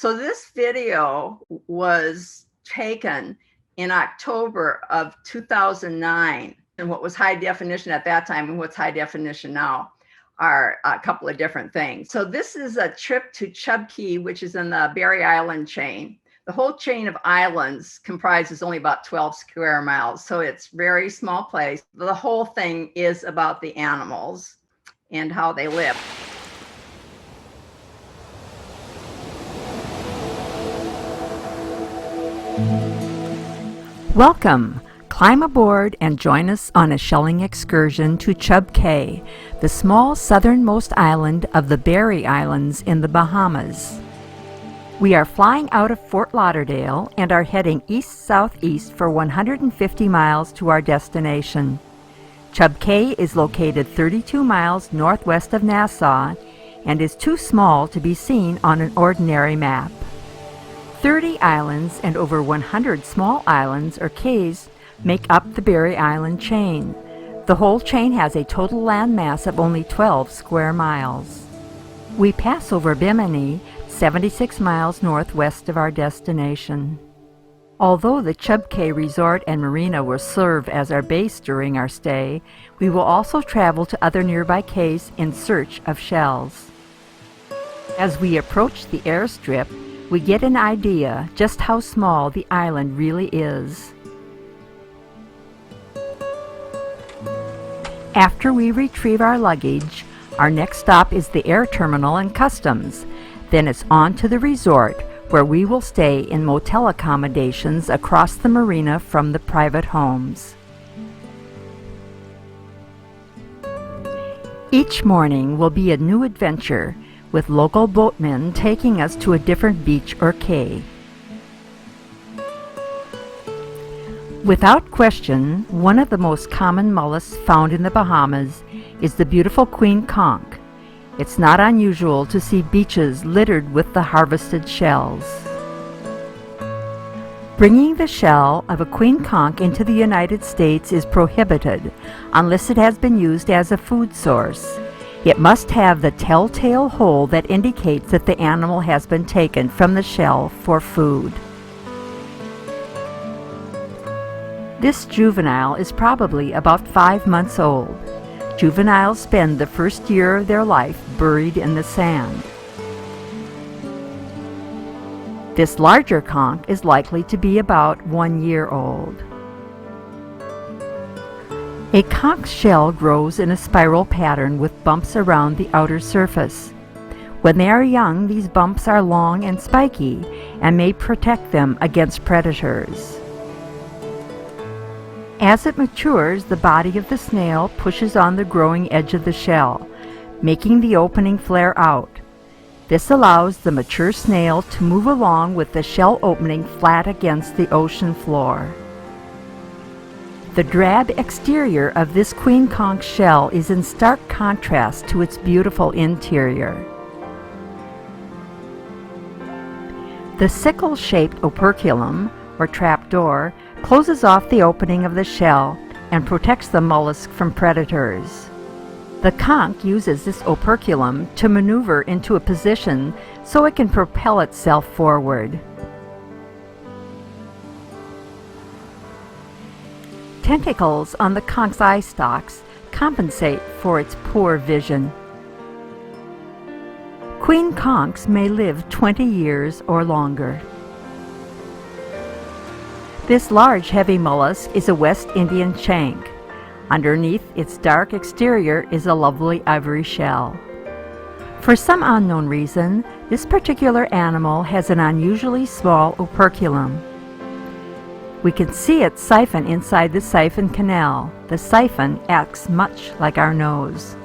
So this video was taken in October of 2009, and what was high definition at that time and what's high definition now are a couple of different things. So this is a trip to Chub Cay, which is in the Berry Island chain. The whole chain of islands comprises only about 12 square miles, so it's a very small place. The whole thing is about the animals and how they live. Welcome! Climb aboard and join us on a shelling excursion to Chub Cay, the small southernmost island of the Berry Islands in the Bahamas. We are flying out of Fort Lauderdale and are heading east-southeast for 150 miles to our destination. Chub Cay is located 32 miles northwest of Nassau and is too small to be seen on an ordinary map. 30 islands and over 100 small islands or cays make up the Berry Island chain. The whole chain has a total land mass of only 12 square miles. We pass over Bimini, 76 miles northwest of our destination. Although the Chub Cay Resort and Marina will serve as our base during our stay, we will also travel to other nearby cays in search of shells. As we approach the airstrip, we get an idea just how small the island really is. After we retrieve our luggage, our next stop is the air terminal and customs. Then it's on to the resort, where we will stay in motel accommodations across the marina from the private homes. Each morning will be a new adventure, with local boatmen taking us to a different beach or cay. Without question, one of the most common mollusks found in the Bahamas is the beautiful queen conch. It's not unusual to see beaches littered with the harvested shells. Bringing the shell of a queen conch into the United States is prohibited unless it has been used as a food source. It must have the telltale hole that indicates that the animal has been taken from the shell for food. This juvenile is probably about 5 months old. Juveniles spend the first year of their life buried in the sand. This larger conch is likely to be about 1 year old. A conch shell grows in a spiral pattern with bumps around the outer surface. When they are young, these bumps are long and spiky and may protect them against predators. As it matures, the body of the snail pushes on the growing edge of the shell, making the opening flare out. This allows the mature snail to move along with the shell opening flat against the ocean floor. The drab exterior of this queen conch shell is in stark contrast to its beautiful interior. The sickle-shaped operculum, or trapdoor, closes off the opening of the shell and protects the mollusk from predators. The conch uses this operculum to maneuver into a position so it can propel itself forward. Tentacles on the conch's eye stalks compensate for its poor vision. Queen conchs may live 20 years or longer. This large heavy mollusk is a West Indian shank. Underneath its dark exterior is a lovely ivory shell. For some unknown reason, this particular animal has an unusually small operculum. We can see its siphon inside the siphon canal. The siphon acts much like our nose.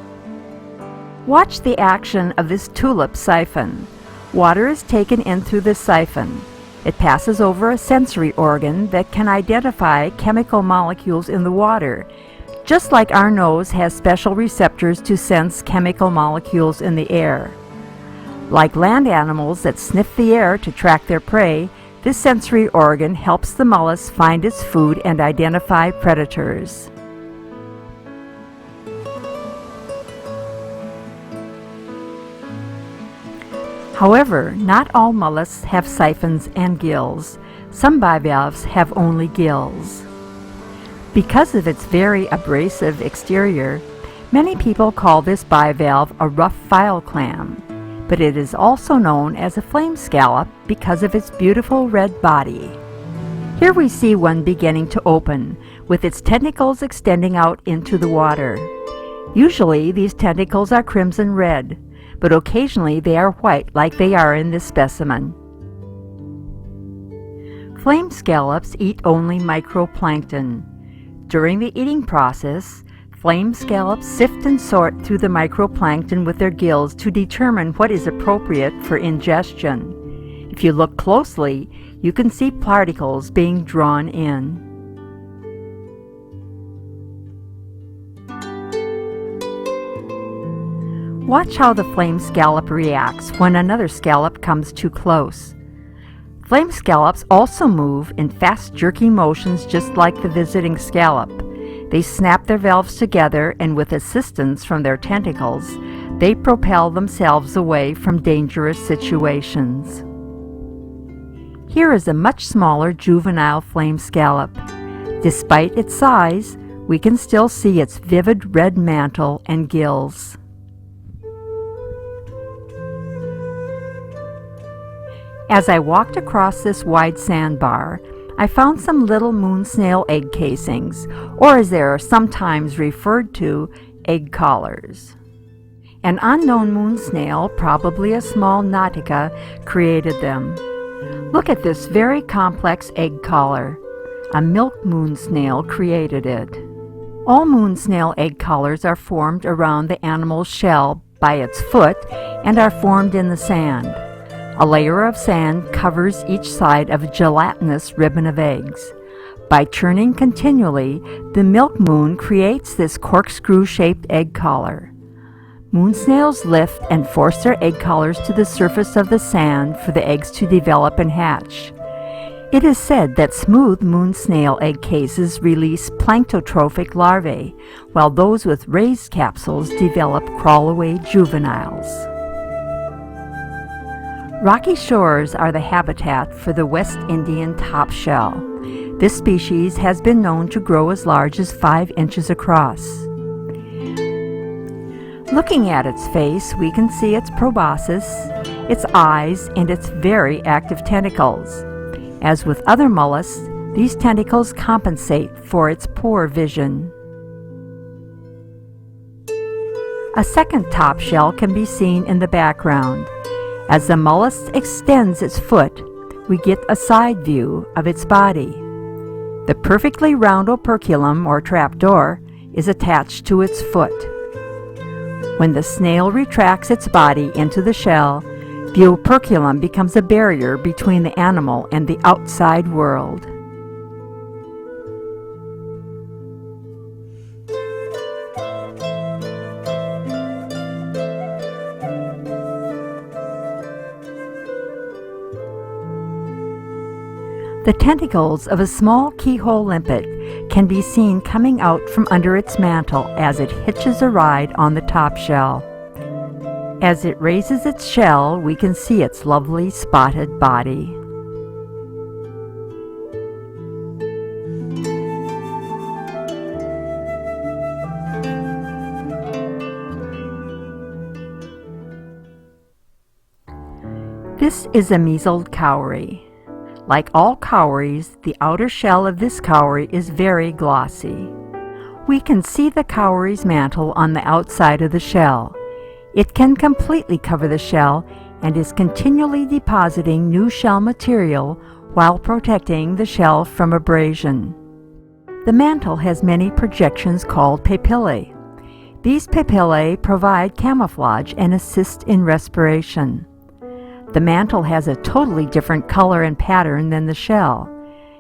Watch the action of this tulip siphon. Water is taken in through the siphon. It passes over a sensory organ that can identify chemical molecules in the water, just like our nose has special receptors to sense chemical molecules in the air. Like land animals that sniff the air to track their prey, this sensory organ helps the mollusk find its food and identify predators. However, not all mollusks have siphons and gills. Some bivalves have only gills. Because of its very abrasive exterior, many people call this bivalve a rough file clam, but it is also known as a flame scallop because of its beautiful red body. Here we see one beginning to open, with its tentacles extending out into the water. Usually these tentacles are crimson red, but occasionally they are white like they are in this specimen. Flame scallops eat only microplankton. During the eating process, flame scallops sift and sort through the microplankton with their gills to determine what is appropriate for ingestion. If you look closely, you can see particles being drawn in. Watch how the flame scallop reacts when another scallop comes too close. Flame scallops also move in fast jerky motions just like the visiting scallop. They snap their valves together, and with assistance from their tentacles, they propel themselves away from dangerous situations. Here is a much smaller juvenile flame scallop. Despite its size, we can still see its vivid red mantle and gills. As I walked across this wide sandbar, I found some little moon snail egg casings, or as they are sometimes referred to, egg collars. An unknown moon snail, probably a small nautica, created them. Look at this very complex egg collar. A milk moon snail created it. All moon snail egg collars are formed around the animal's shell by its foot and are formed in the sand. A layer of sand covers each side of a gelatinous ribbon of eggs. By turning continually, the milk moon creates this corkscrew-shaped egg collar. Moon snails lift and force their egg collars to the surface of the sand for the eggs to develop and hatch. It is said that smooth moon snail egg cases release planktotrophic larvae, while those with raised capsules develop crawlaway juveniles. Rocky shores are the habitat for the West Indian topshell. This species has been known to grow as large as 5 inches across. Looking at its face, we can see its proboscis, its eyes, and its very active tentacles. As with other mollusks, these tentacles compensate for its poor vision. A second top shell can be seen in the background. As the mollusk extends its foot, we get a side view of its body. The perfectly round operculum, or trapdoor, is attached to its foot. When the snail retracts its body into the shell, the operculum becomes a barrier between the animal and the outside world. The tentacles of a small keyhole limpet can be seen coming out from under its mantle as it hitches a ride on the top shell. As it raises its shell, we can see its lovely spotted body. This is a meseled cowrie. Like all cowries, the outer shell of this cowrie is very glossy. We can see the cowrie's mantle on the outside of the shell. It can completely cover the shell and is continually depositing new shell material while protecting the shell from abrasion. The mantle has many projections called papillae. These papillae provide camouflage and assist in respiration. The mantle has a totally different color and pattern than the shell.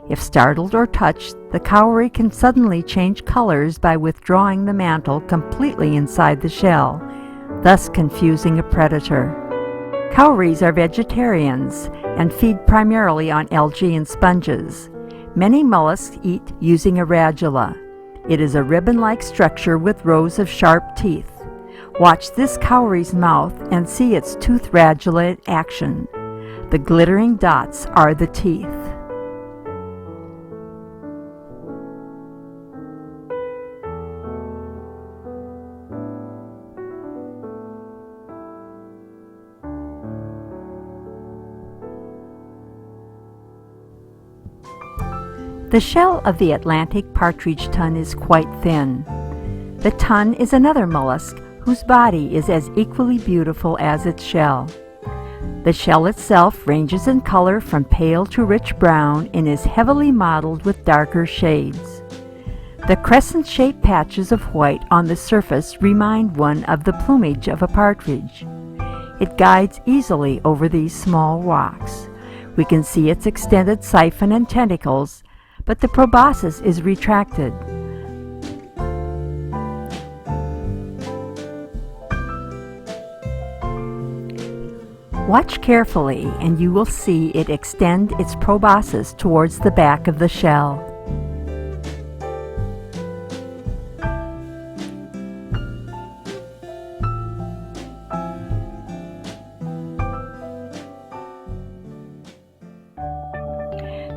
If startled or touched, the cowrie can suddenly change colors by withdrawing the mantle completely inside the shell, thus confusing a predator. Cowries are vegetarians and feed primarily on algae and sponges. Many mollusks eat using a radula. It is a ribbon-like structure with rows of sharp teeth. Watch this cowrie's mouth and see its tooth radula in action. The glittering dots are the teeth. The shell of the Atlantic partridge tun is quite thin. The tun is another mollusk whose body is as equally beautiful as its shell. The shell itself ranges in color from pale to rich brown and is heavily mottled with darker shades. The crescent-shaped patches of white on the surface remind one of the plumage of a partridge. It glides easily over these small rocks. We can see its extended siphon and tentacles, but the proboscis is retracted. Watch carefully and you will see it extend its proboscis towards the back of the shell.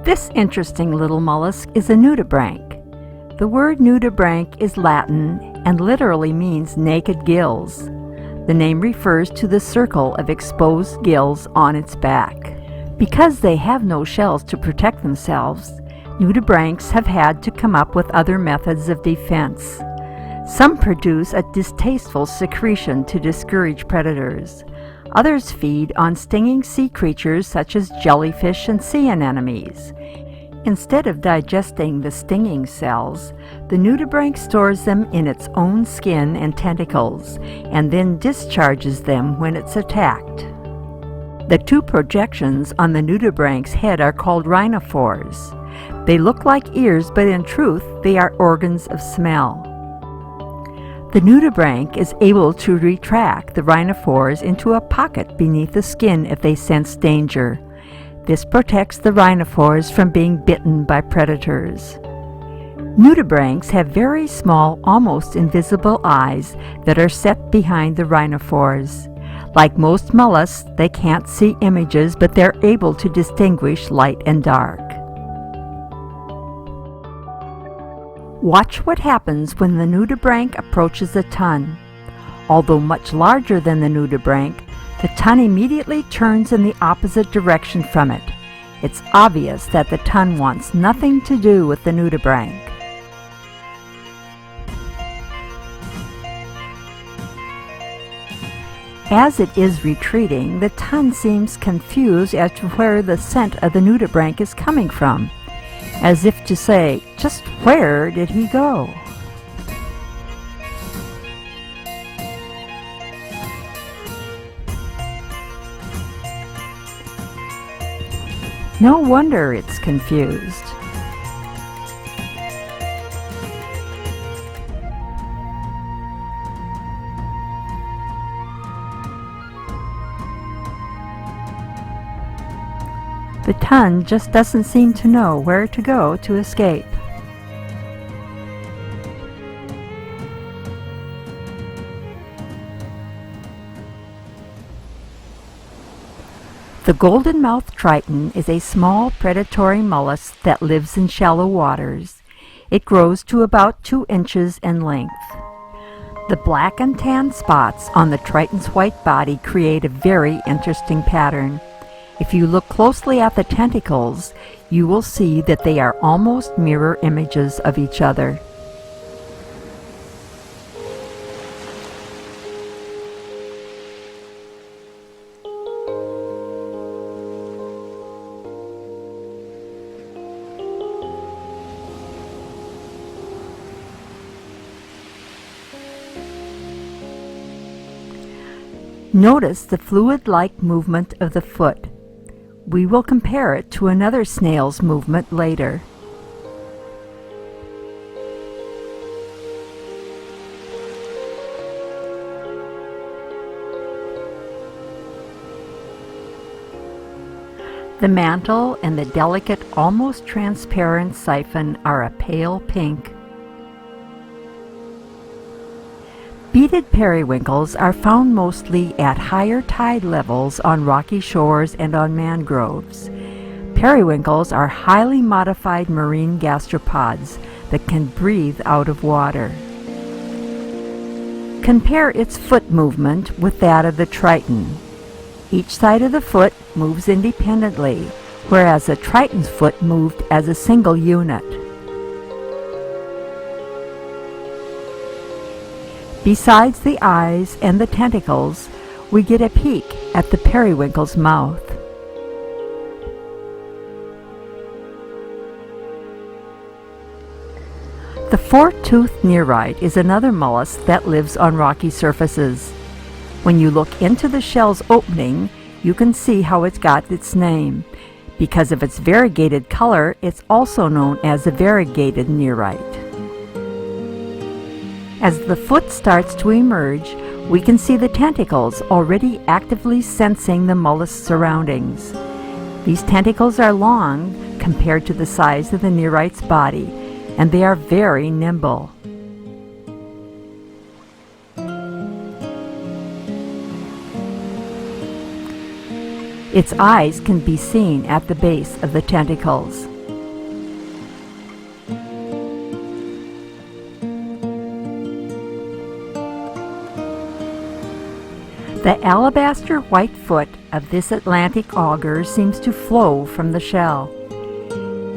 This interesting little mollusk is a nudibranch. The word nudibranch is Latin and literally means naked gills. The name refers to the circle of exposed gills on its back. Because they have no shells to protect themselves, nudibranchs have had to come up with other methods of defense. Some produce a distasteful secretion to discourage predators. Others feed on stinging sea creatures such as jellyfish and sea anemones. Instead of digesting the stinging cells, the nudibranch stores them in its own skin and tentacles, and then discharges them when it's attacked. The two projections on the nudibranch's head are called rhinophores. They look like ears, but in truth, they are organs of smell. The nudibranch is able to retract the rhinophores into a pocket beneath the skin if they sense danger. This protects the rhinophores from being bitten by predators. Nudibranchs have very small, almost invisible eyes that are set behind the rhinophores. Like most mollusks, they can't see images, but they're able to distinguish light and dark. Watch what happens when the nudibranch approaches a tun. Although much larger than the nudibranch, the tun immediately turns in the opposite direction from it. It's obvious that the tun wants nothing to do with the nudibranch. As it is retreating, the tun seems confused as to where the scent of the nudibranch is coming from, as if to say, just where did he go? No wonder it's confused. The tun just doesn't seem to know where to go to escape. The golden-mouthed triton is a small predatory mollusk that lives in shallow waters. It grows to about 2 inches in length. The black and tan spots on the triton's white body create a very interesting pattern. If you look closely at the tentacles, you will see that they are almost mirror images of each other. Notice the fluid-like movement of the foot. We will compare it to another snail's movement later. The mantle and the delicate, almost transparent siphon are a pale pink. Beaded periwinkles are found mostly at higher tide levels on rocky shores and on mangroves. Periwinkles are highly modified marine gastropods that can breathe out of water. Compare its foot movement with that of the triton. Each side of the foot moves independently, whereas the triton's foot moved as a single unit. Besides the eyes and the tentacles, we get a peek at the periwinkle's mouth. The four-toothed nearite is another mollusk that lives on rocky surfaces. When you look into the shell's opening, you can see how it's got its name. Because of its variegated color, it's also known as a variegated nearite. As the foot starts to emerge, we can see the tentacles already actively sensing the mollusk's surroundings. These tentacles are long compared to the size of the nearite's body, and they are very nimble. Its eyes can be seen at the base of the tentacles. The alabaster white foot of this Atlantic auger seems to flow from the shell.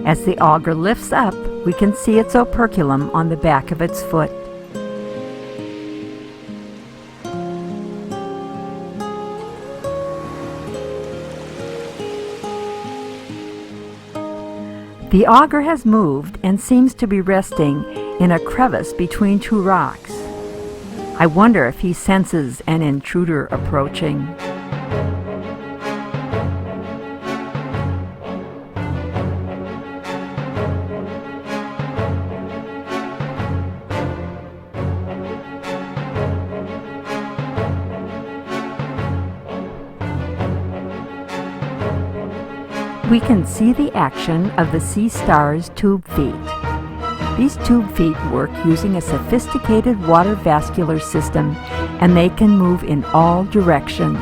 As the auger lifts up, we can see its operculum on the back of its foot. The auger has moved and seems to be resting in a crevice between two rocks. I wonder if he senses an intruder approaching. We can see the action of the sea star's tube feet. These tube feet work using a sophisticated water vascular system, and they can move in all directions.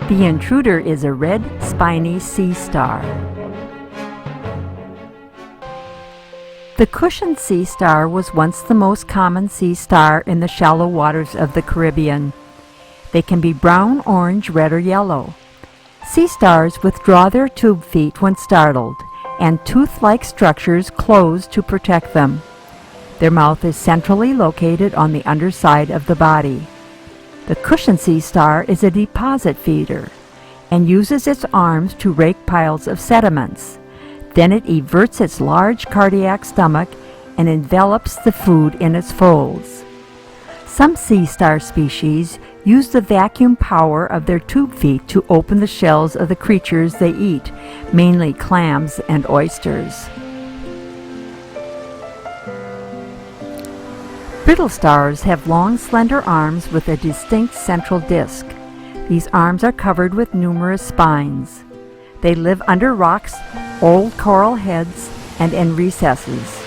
The intruder is a red, spiny sea star. The cushioned sea star was once the most common sea star in the shallow waters of the Caribbean. They can be brown, orange, red, or yellow. Sea stars withdraw their tube feet when startled, and tooth-like structures close to protect them. Their mouth is centrally located on the underside of the body. The cushioned sea star is a deposit feeder and uses its arms to rake piles of sediments. Then it everts its large cardiac stomach and envelops the food in its folds. Some sea star species use the vacuum power of their tube feet to open the shells of the creatures they eat, mainly clams and oysters. Brittle stars have long, slender arms with a distinct central disc. These arms are covered with numerous spines. They live under rocks, old coral heads, and in recesses.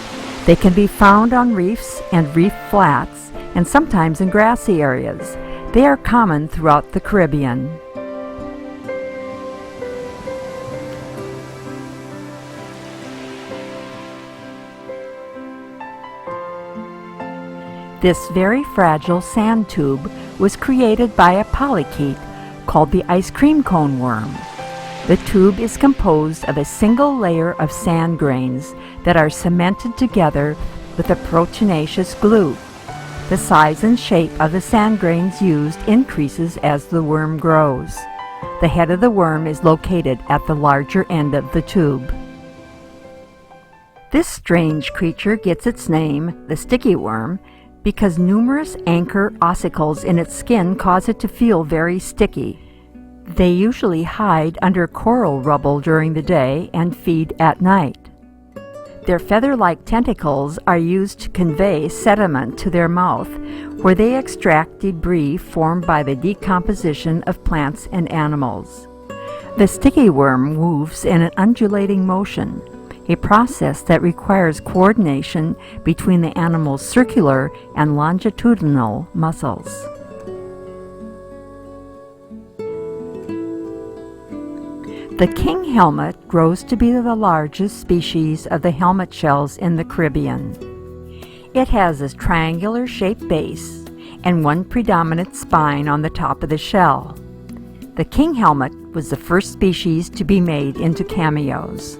They can be found on reefs and reef flats, and sometimes in grassy areas. They are common throughout the Caribbean. This very fragile sand tube was created by a polychaete called the ice cream cone worm. The tube is composed of a single layer of sand grains that are cemented together with a proteinaceous glue. The size and shape of the sand grains used increases as the worm grows. The head of the worm is located at the larger end of the tube. This strange creature gets its name, the sticky worm, because numerous anchor ossicles in its skin cause it to feel very sticky. They usually hide under coral rubble during the day and feed at night. Their feather-like tentacles are used to convey sediment to their mouth, where they extract debris formed by the decomposition of plants and animals. The sticky worm moves in an undulating motion, a process that requires coordination between the animal's circular and longitudinal muscles. The king helmet grows to be the largest species of the helmet shells in the Caribbean. It has a triangular-shaped base and one predominant spine on the top of the shell. The king helmet was the first species to be made into cameos.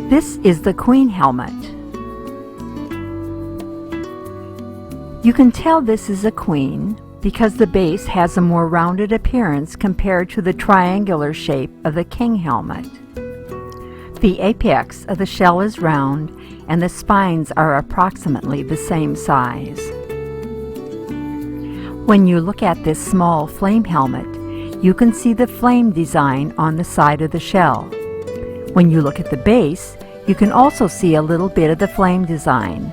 This is the queen helmet. You can tell this is a queen because the base has a more rounded appearance compared to the triangular shape of the king helmet. The apex of the shell is round and the spines are approximately the same size. When you look at this small flame helmet, you can see the flame design on the side of the shell. When you look at the base, you can also see a little bit of the flame design.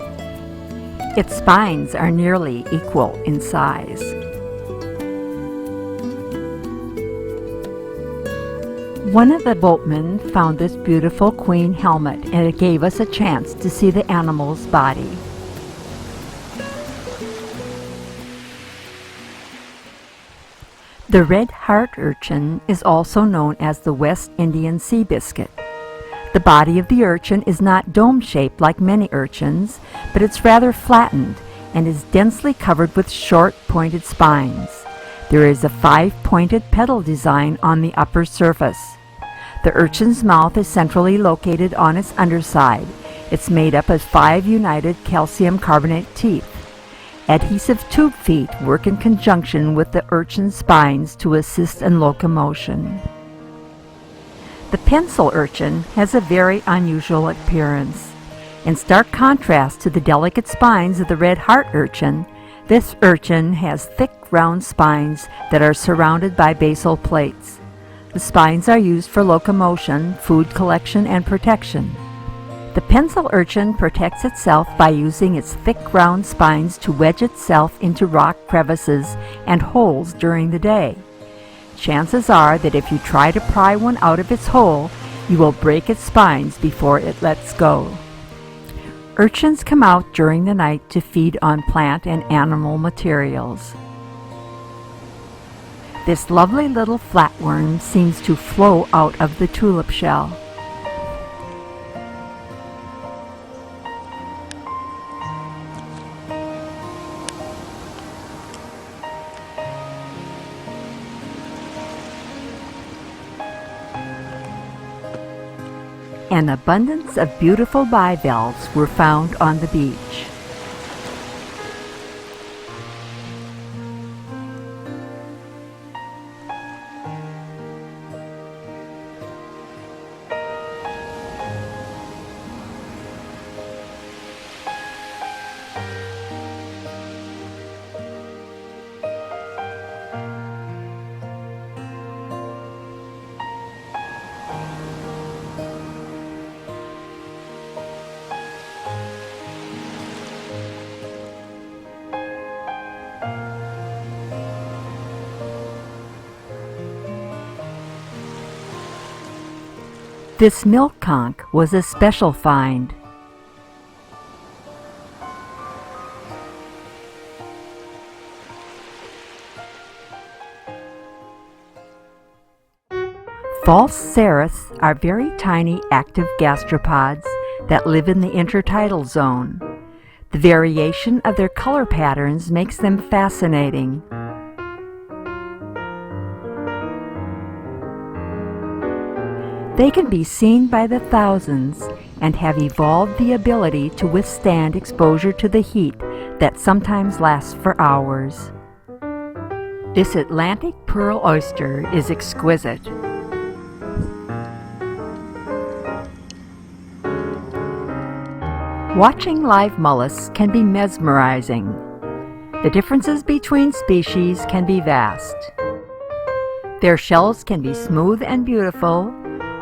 Its spines are nearly equal in size. One of the boatmen found this beautiful queen helmet, and it gave us a chance to see the animal's body. The red heart urchin is also known as the West Indian sea biscuit. The body of the urchin is not dome-shaped like many urchins, but it's rather flattened and is densely covered with short, pointed spines. There is a 5-pointed petal design on the upper surface. The urchin's mouth is centrally located on its underside. It's made up of 5 united calcium carbonate teeth. Adhesive tube feet work in conjunction with the urchin's spines to assist in locomotion. The pencil urchin has a very unusual appearance. In stark contrast to the delicate spines of the red heart urchin, this urchin has thick, round spines that are surrounded by basal plates. The spines are used for locomotion, food collection, and protection. The pencil urchin protects itself by using its thick, round spines to wedge itself into rock crevices and holes during the day. Chances are that if you try to pry one out of its hole, you will break its spines before it lets go. Urchins come out during the night to feed on plant and animal materials. This lovely little flatworm seems to flow out of the tulip shell. An abundance of beautiful bivalves were found on the beach. This milk conch was a special find. False ceriths are very tiny active gastropods that live in the intertidal zone. The variation of their color patterns makes them fascinating. They can be seen by the thousands and have evolved the ability to withstand exposure to the heat that sometimes lasts for hours. This Atlantic pearl oyster is exquisite. Watching live mollusks can be mesmerizing. The differences between species can be vast. Their shells can be smooth and beautiful,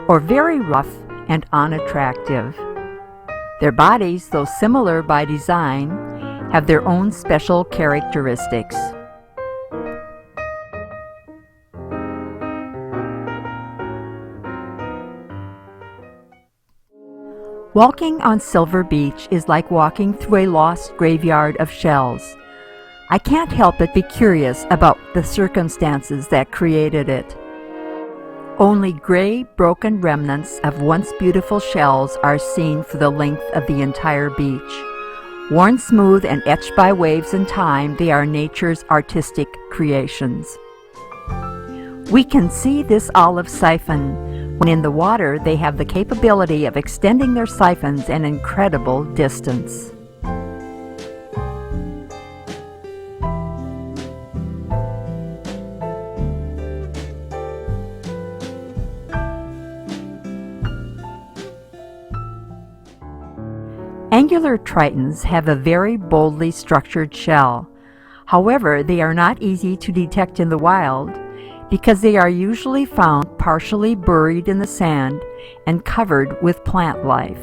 or very rough and unattractive. Their bodies, though similar by design, have their own special characteristics. Walking on Silver Beach is like walking through a lost graveyard of shells. I can't help but be curious about the circumstances that created it. Only gray, broken remnants of once beautiful shells are seen for the length of the entire beach. Worn smooth and etched by waves and time, they are nature's artistic creations. We can see this olive siphon. When in the water, they have the capability of extending their siphons an incredible distance. Angular tritons have a very boldly structured shell. However, they are not easy to detect in the wild because they are usually found partially buried in the sand and covered with plant life.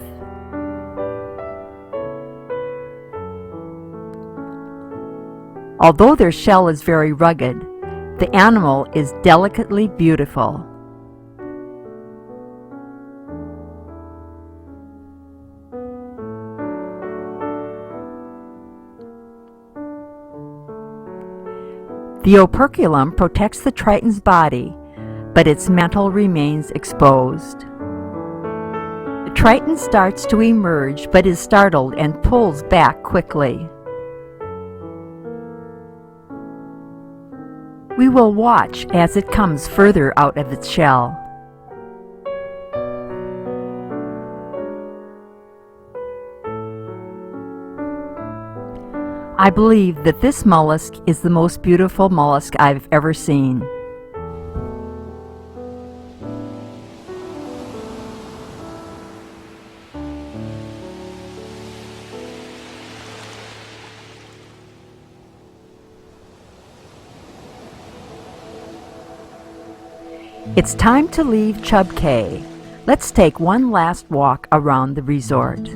Although their shell is very rugged, the animal is delicately beautiful. The operculum protects the triton's body, but its mantle remains exposed. The triton starts to emerge but is startled and pulls back quickly. We will watch as it comes further out of its shell. I believe that this mollusk is the most beautiful mollusk I've ever seen. It's time to leave Chub Cay. Let's take one last walk around the resort.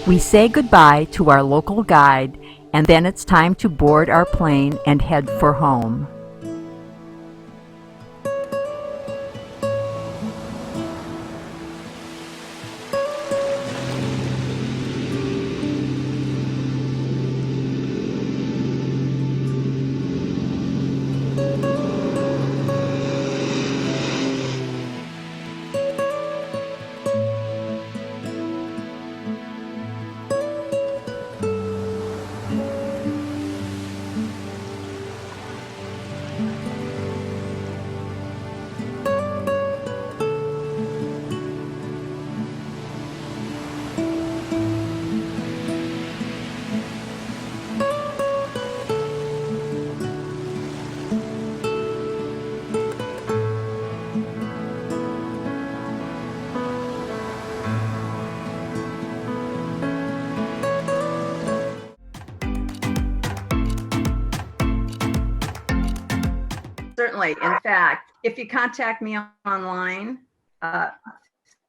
We say goodbye to our local guide, and then it's time to board our plane and head for home. Certainly. In fact, if you contact me online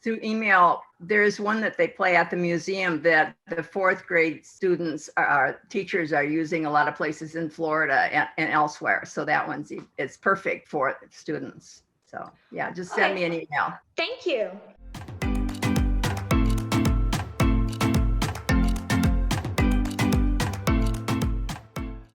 through email, there's one that they play at the museum that the fourth grade students teachers are using a lot of places in Florida and elsewhere. So that one's it's perfect for students. So yeah, just send me an email. Thank you.